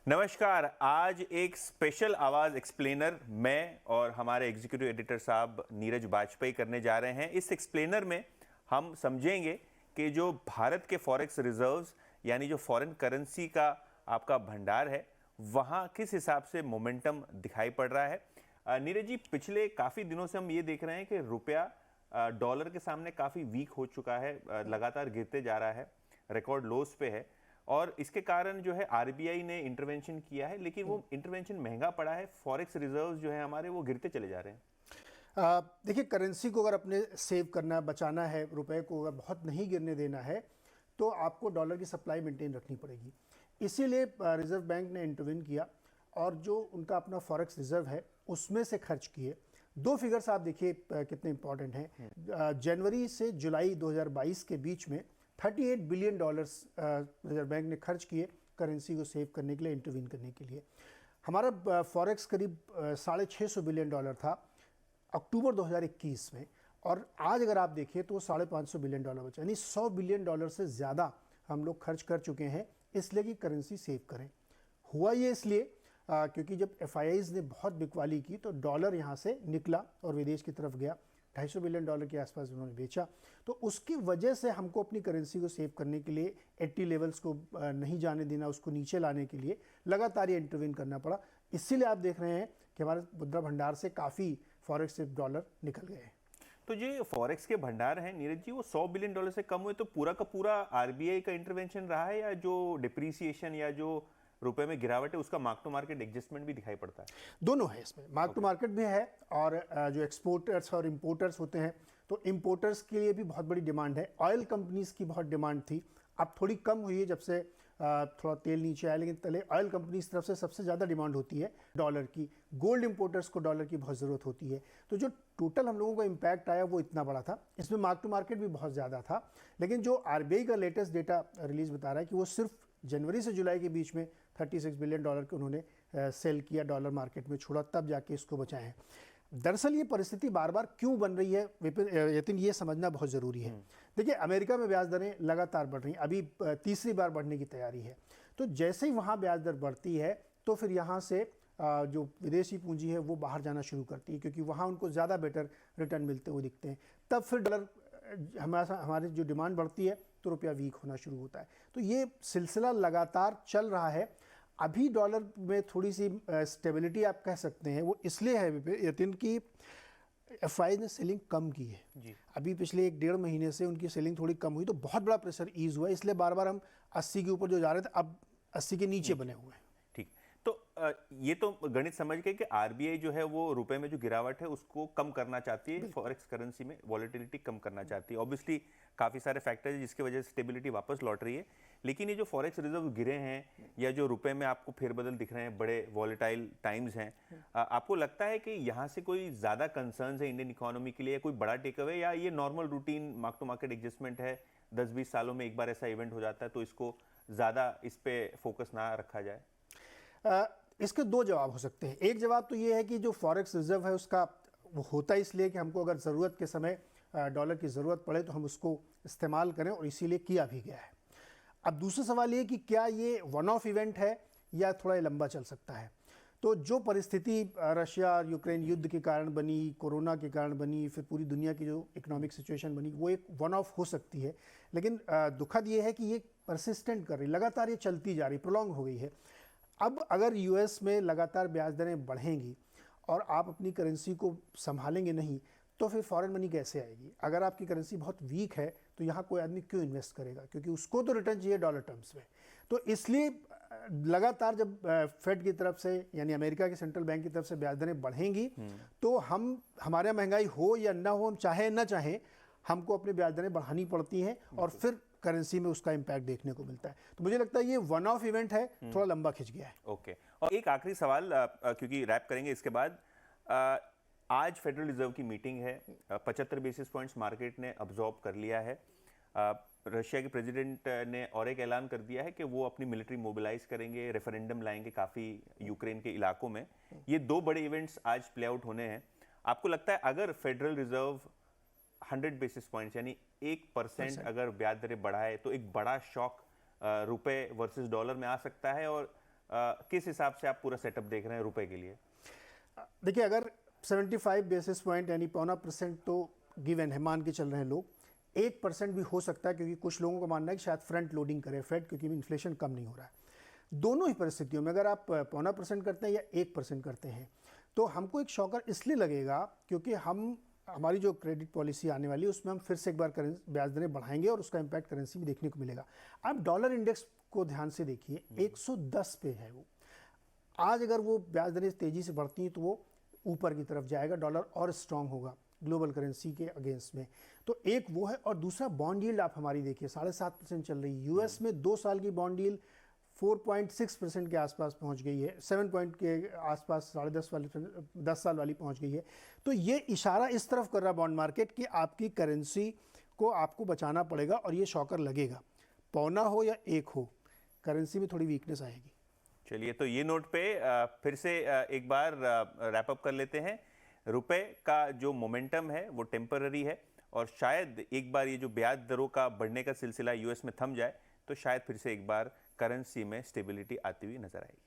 नमस्कार। आज एक स्पेशल आवाज एक्सप्लेनर मैं और हमारे एग्जीक्यूटिव एडिटर साहब नीरज बाजपेयी करने जा रहे हैं। इस एक्सप्लेनर में हम समझेंगे कि जो भारत के फॉरेक्स रिजर्व्स यानी जो फॉरेन करेंसी का आपका भंडार है वहाँ किस हिसाब से मोमेंटम दिखाई पड़ रहा है। नीरज जी, पिछले काफ़ी दिनों से हम ये देख रहे हैं कि रुपया डॉलर के सामने काफ़ी वीक हो चुका है, लगातार गिरते जा रहा है, रिकॉर्ड लोस पे है और इसके कारण जो है आरबीआई ने इंटरवेंशन किया है, लेकिन वो इंटरवेंशन महंगा पड़ा है। फॉरेक्स रिजर्व्स जो है हमारे वो गिरते चले जा रहे हैं। देखिए, करेंसी को अगर अपने सेव करना बचाना है, रुपए को अगर बहुत नहीं गिरने देना है तो आपको डॉलर की सप्लाई मेंटेन रखनी पड़ेगी। इसीलिए रिजर्व बैंक ने इंटरवेन किया और जो उनका अपना फॉरेक्स रिजर्व है उसमें से खर्च किए। दो फिगर्स आप देखिए कितने इंपॉर्टेंट हैं। जनवरी से जुलाई 2022 के बीच में 38 बिलियन डॉलर्स रिजर्व बैंक ने खर्च किए करेंसी को सेव करने के लिए, इंटरवीन करने के लिए। हमारा फॉरेक्स करीब $650 बिलियन था अक्टूबर 2021 में, और आज अगर आप देखिए तो $550 बिलियन बचा, यानी $100 बिलियन से ज़्यादा हम लोग खर्च कर चुके हैं इसलिए कि करेंसी सेव करें। हुआ ये इसलिए क्योंकि जब एफआईआईज़ ने बहुत बिकवाली की तो डॉलर यहाँ से निकला और विदेश की तरफ गया। $250 बिलियन के आसपास उन्होंने बेचा, तो उसकी वजह से हमको अपनी करेंसी को सेव करने के लिए 80 लेवल्स को नहीं जाने देना, उसको नीचे लाने के लिए लगातार ये इंटरवीन करना पड़ा। इसीलिए आप देख रहे हैं कि हमारे मुद्रा भंडार से काफ़ी फॉरेक्स से डॉलर निकल गए हैं। तो ये फॉरेक्स के भंडार हैं नीरज जी, वो $100 बिलियन से कम हुए तो पूरा का पूरा आरबीआई का इंटरवेंशन रहा है, या जो डिप्रीसिएशन या जो रुपए में गिरावट है उसका मार्क टू मार्केट एडजस्टमेंट भी दिखाई पड़ता है? दोनों है इसमें, मार्क टू मार्केट भी है और जो एक्सपोर्टर्स और इंपोर्टर्स होते हैं तो इंपोर्टर्स के लिए भी बहुत बड़ी डिमांड है। ऑयल कंपनीज की बहुत डिमांड थी, अब थोड़ी कम हुई है जब से थोड़ा तेल नीचे आया, लेकिन पहले ऑयल कंपनीज तरफ से सबसे ज़्यादा डिमांड होती है डॉलर की। गोल्ड इंपोर्टर्स को डॉलर की बहुत ज़रूरत होती है। तो जो टोटल हम लोगों को इम्पैक्ट आया वो इतना बड़ा था, इसमें मार्क टू मार्केट भी बहुत ज़्यादा था। लेकिन जो आरबीआई का लेटेस्ट डेटा रिलीज बता रहा है कि वो सिर्फ जनवरी से जुलाई के बीच में $36 बिलियन के उन्होंने सेल किया, डॉलर मार्केट में छोड़ा, तब जाके इसको बचाए हैं। दरअसल ये परिस्थिति बार बार क्यों बन रही है यतिन, ये समझना बहुत ज़रूरी है। देखिए, अमेरिका में ब्याज दरें लगातार बढ़ रही हैं, अभी तीसरी बार बढ़ने की तैयारी है। तो जैसे ही वहाँ ब्याज दर बढ़ती है तो फिर यहाँ से जो विदेशी पूंजी है वो बाहर जाना शुरू करती है, क्योंकि वहाँ उनको ज़्यादा बेटर रिटर्न मिलते हुए दिखते हैं। तब फिर डॉलर हमारी जो डिमांड बढ़ती है तो रुपया वीक होना शुरू होता है। तो ये सिलसिला लगातार चल रहा है। अभी डॉलर में थोड़ी सी स्टेबिलिटी आप कह सकते हैं, वो इसलिए है यतिन कि एफआई ने सेलिंग कम की है जी। अभी पिछले 1-1.5 महीने से उनकी सेलिंग थोड़ी कम हुई तो बहुत बड़ा प्रेशर ईज हुआ है, इसलिए बार बार हम 80 के ऊपर जो जा रहे थे अब 80 के नीचे बने हुए हैं। ठीक, तो ये तो गणित समझ गए कि आरबीआई जो है वो रुपए में जो गिरावट है उसको कम करना चाहती है, फॉरेक्स करेंसी में वॉलेटिलिटी कम करना चाहती है। ऑब्वियसली काफ़ी सारे फैक्टर्स हैं जिसकी वजह से स्टेबिलिटी वापस लौट रही है, लेकिन ये जो फॉरेक्स रिजर्व गिरे हैं या जो रुपए में आपको फेरबदल दिख रहे हैं, बड़े वॉलेटाइल टाइम्स हैं, आपको लगता है कि यहाँ से कोई ज़्यादा कंसर्न्स है इंडियन इकोनॉमी के लिए, कोई बड़ा टेक अवे, या ये normal routine mark to market adjustment है, 10-20 सालों में एक बार ऐसा इवेंट हो जाता है तो इसको ज़्यादा इस पर फोकस ना रखा जाए? इसके दो जवाब हो सकते हैं। एक जवाब तो ये है कि जो फॉरेक्स रिजर्व है उसका वो होता है इसलिए कि हमको अगर ज़रूरत के समय डॉलर की ज़रूरत पड़े तो हम उसको इस्तेमाल करें, और इसीलिए किया भी गया है। अब दूसरा सवाल ये कि क्या ये वन ऑफ इवेंट है या थोड़ा लंबा चल सकता है। तो जो परिस्थिति रशिया और यूक्रेन युद्ध के कारण बनी, कोरोना के कारण बनी, फिर पूरी दुनिया की जो इकोनॉमिक सिचुएशन बनी, वो एक वन ऑफ हो सकती है। लेकिन दुखद ये है कि ये परसिस्टेंट कर रही, लगातार ये चलती जा रही, प्रोलॉन्ग हो गई है। अब अगर यूएस में लगातार ब्याज दरें बढ़ेंगी और आप अपनी करेंसी को संभालेंगे नहीं तो फिर फॉरेन मनी कैसे आएगी? अगर आपकी करेंसी बहुत वीक है तो यहाँ कोई आदमी क्यों इन्वेस्ट करेगा, क्योंकि उसको तो रिटर्न चाहिए डॉलर टर्म्स में। तो इसलिए लगातार जब फेड की तरफ से यानी अमेरिका के सेंट्रल बैंक की तरफ से ब्याज दरें बढ़ेंगी तो हमारे महंगाई हो या ना हो, हम चाहे ना चाहे, हमको अपनी ब्याज दरें बढ़ानी पड़ती हैं और फिर करेंसी में उसका इंपैक्ट देखने को मिलता है। तो मुझे लगता है ये वन ऑफ इवेंट है, थोड़ा लंबा खिंच गया है। ओके, और एक आखिरी सवाल क्योंकि रैप करेंगे इसके बाद। आज फेडरल रिजर्व की मीटिंग है, 75 बेसिस पॉइंट्स मार्केट ने अब्जॉर्ब कर लिया है। रशिया के प्रेसिडेंट ने और एक ऐलान कर दिया है कि वो अपनी मिलिट्री मोबिलाइज करेंगे, रेफरेंडम लाएंगे काफ़ी यूक्रेन के इलाकों में। ये दो बड़े इवेंट्स आज प्ले आउट होने हैं। आपको लगता है अगर फेडरल रिजर्व 100 बेसिस पॉइंट्स यानी 1% अगर ब्याज दरें बढ़ाए तो एक बड़ा शॉक रुपए वर्सेस डॉलर में आ सकता है, और किस हिसाब से आप पूरा सेटअप देख रहे हैं रुपए के लिए? देखिए, अगर 75 बेसिस पॉइंट यानी 0.25% तो गिवन है, मान के चल रहे हैं लोग, 1% भी हो सकता है, क्योंकि कुछ लोगों का मानना है कि शायद फ्रंट लोडिंग करे फेड, क्योंकि इन्फ्लेशन कम नहीं हो रहा है। दोनों ही परिस्थितियों में अगर आप 0.25% करते हैं या 1% करते हैं, तो हमको एक शॉकर इसलिए लगेगा क्योंकि हमारी जो क्रेडिट पॉलिसी आने वाली है उसमें हम फिर से एक बार ब्याज दरें बढ़ाएंगे और उसका इम्पैक्ट करेंसी में देखने को मिलेगा। आप डॉलर इंडेक्स को ध्यान से देखिए, 110 पे है वो। आज अगर वो ब्याज दरें तेजी से बढ़ती हैं तो वो ऊपर की तरफ जाएगा, डॉलर और स्ट्रांग होगा ग्लोबल करेंसी के अगेंस्ट में। तो एक वो है, और दूसरा बॉन्ड यील्ड आप हमारी देखिए 7.5% चल रही है। यूएस में 2 साल की बॉन्ड यील्ड 4.6% के आसपास पहुंच गई है, 7 पॉइंट के आसपास 10 साल वाली पहुंच गई है। तो ये इशारा इस तरफ कर रहा बॉन्ड मार्केट कि आपकी करेंसी को आपको बचाना पड़ेगा और ये शॉकर लगेगा, 0.25 हो या 1 हो, करेंसी में थोड़ी वीकनेस आएगी। चलिए, तो ये नोट पे फिर से एक बार रैप अप कर लेते हैं। रुपए का जो मोमेंटम है वो टेम्पररी है, और शायद एक बार ये जो ब्याज दरों का बढ़ने का सिलसिला यूएस में थम जाए तो शायद फिर से एक बार करेंसी में स्टेबिलिटी आती हुई नजर आएगी।